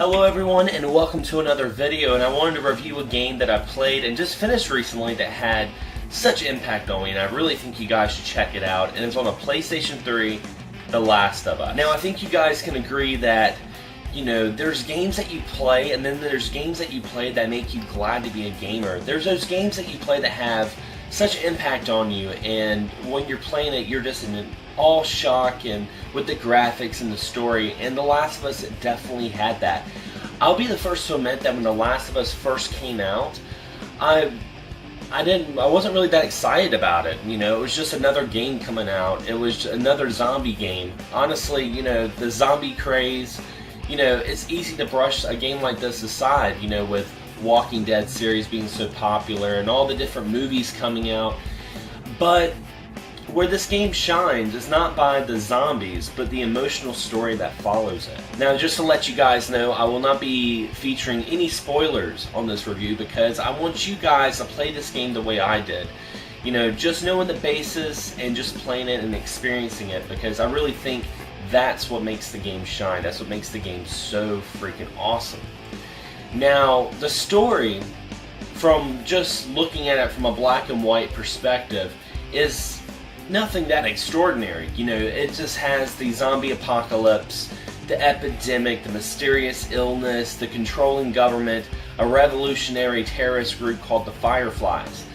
Hello everyone and welcome to another video, and I wanted to review a game that I played and just finished recently that had such impact on me, and I really think you guys should check it out. And it's on the PlayStation 3, The Last of Us. Now I think you guys can agree that, you know, there's games that you play and then there's games that you play that make you glad to be a gamer. There's those games that you play that have such impact on you, and when you're playing it you're just in all shock and with the graphics and the story, and The Last of Us definitely had that. I'll be the first to admit that when The Last of Us first came out, I wasn't really that excited about it. You know, it was just another game coming out. It was another zombie game. Honestly, you know, the zombie craze, you know, it's easy to brush a game like this aside, you know, with Walking Dead series being so popular and all the different movies coming out. But where this game shines is not by the zombies, but the emotional story that follows it. Now, just to let you guys know, I will not be featuring any spoilers on this review because I want you guys to play this game the way I did. You know, just knowing the basis and just playing it and experiencing it, because I really think that's what makes the game shine. That's what makes the game so freaking awesome. Now, the story, from just looking at it from a black and white perspective, is nothing that extraordinary. You know, it just has the zombie apocalypse, the epidemic, the mysterious illness, the controlling government, a revolutionary terrorist group called the Fireflies.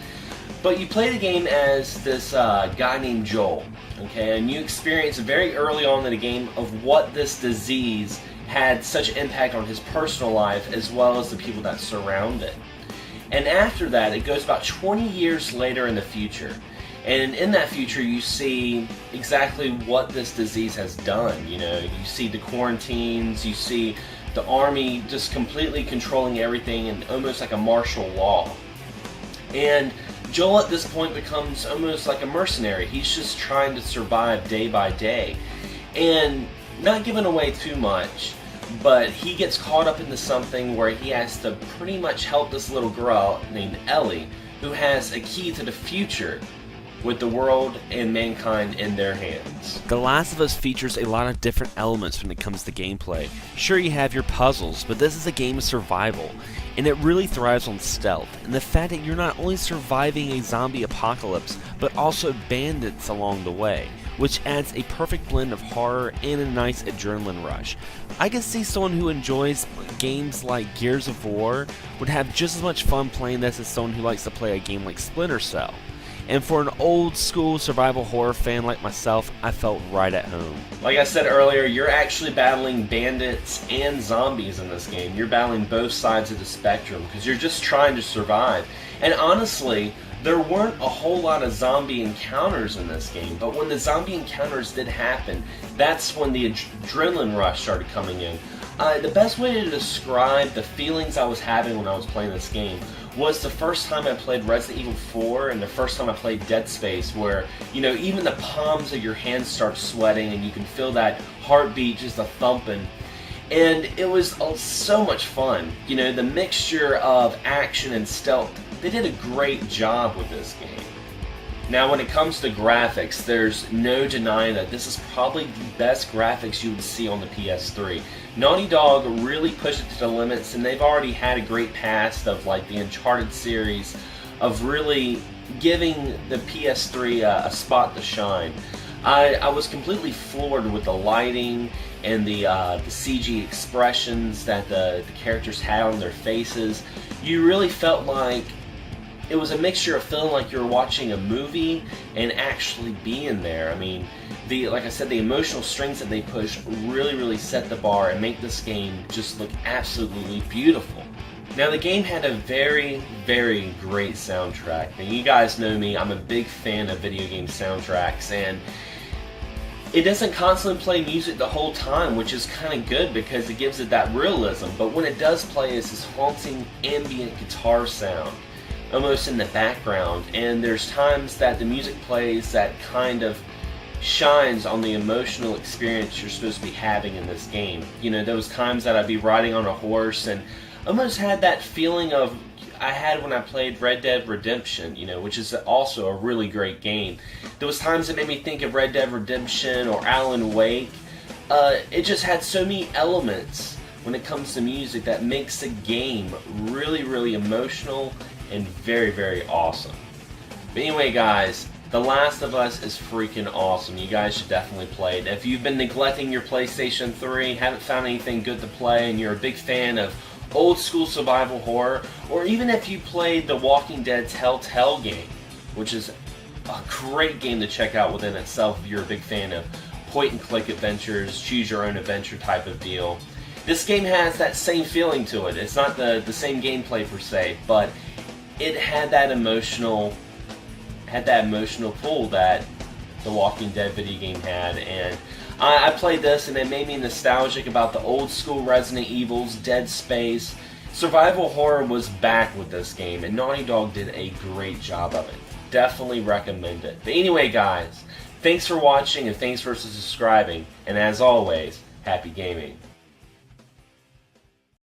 But you play the game as this guy named Joel, okay, and you experience very early on in the game of what this disease had such impact on his personal life as well as the people that surround it. And after that, it goes about 20 years later in the future. And in that future, you see exactly what this disease has done. You know, you see the quarantines, you see the army just completely controlling everything and almost like a martial law. And Joel at this point becomes almost like a mercenary. He's just trying to survive day by day. And not giving away too much, but he gets caught up into something where he has to pretty much help this little girl named Ellie, who has a key to the future with the world and mankind in their hands. The Last of Us features a lot of different elements when it comes to gameplay. Sure, you have your puzzles, but this is a game of survival, and it really thrives on stealth, and the fact that you're not only surviving a zombie apocalypse, but also bandits along the way, which adds a perfect blend of horror and a nice adrenaline rush. I can see someone who enjoys games like Gears of War would have just as much fun playing this as someone who likes to play a game like Splinter Cell. And for an old school survival horror fan like myself, I felt right at home. Like I said earlier, you're actually battling bandits and zombies in this game. You're battling both sides of the spectrum because you're just trying to survive. And honestly, there weren't a whole lot of zombie encounters in this game, but when the zombie encounters did happen, that's when the adrenaline rush started coming in. The best way to describe the feelings I was having when I was playing this game was the first time I played Resident Evil 4 and the first time I played Dead Space, where, you know, even the palms of your hands start sweating and you can feel that heartbeat just a thumping. And it was so much fun. You know, the mixture of action and stealth, they did a great job with this game. Now, when it comes to graphics, there's no denying that this is probably the best graphics you would see on the PS3. Naughty Dog really pushed it to the limits, and they've already had a great past of like the Uncharted series, of really giving the PS3 a spot to shine. I was completely floored with the lighting and the CG expressions that the characters had on their faces. You really felt like it was a mixture of feeling like you were watching a movie and actually being there. I mean, like I said, the emotional strings that they push really set the bar and make this game just look absolutely beautiful. Now, the game had a very great soundtrack. Now, you guys know me, I'm a big fan of video game soundtracks, and it doesn't constantly play music the whole time, which is kind of good because it gives it that realism, but when it does play, it's this haunting ambient guitar sound almost in the background, and there's times that the music plays that kind of shines on the emotional experience you're supposed to be having in this game. You know, those times that I'd be riding on a horse and almost had that feeling of I had when I played Red Dead Redemption, you know, which is also a really great game. There was times that made me think of Red Dead Redemption or Alan Wake. It just had so many elements when it comes to music that makes the game really, really emotional and very, very awesome. But anyway, guys, The Last of Us is freaking awesome. You guys should definitely play it. If you've been neglecting your PlayStation 3, haven't found anything good to play, and you're a big fan of old school survival horror, or even if you played the Walking Dead Telltale game, which is a great game to check out within itself if you're a big fan of point and click adventures, choose your own adventure type of deal. This game has that same feeling to it. It's not the same gameplay per se, but it had that emotional pull that the Walking Dead video game had, and I played this and it made me nostalgic about the old school Resident Evils, Dead Space. Survival horror was back with this game, and Naughty Dog did a great job of it. Definitely recommend it. But anyway, guys, thanks for watching and thanks for subscribing, and as always, happy gaming.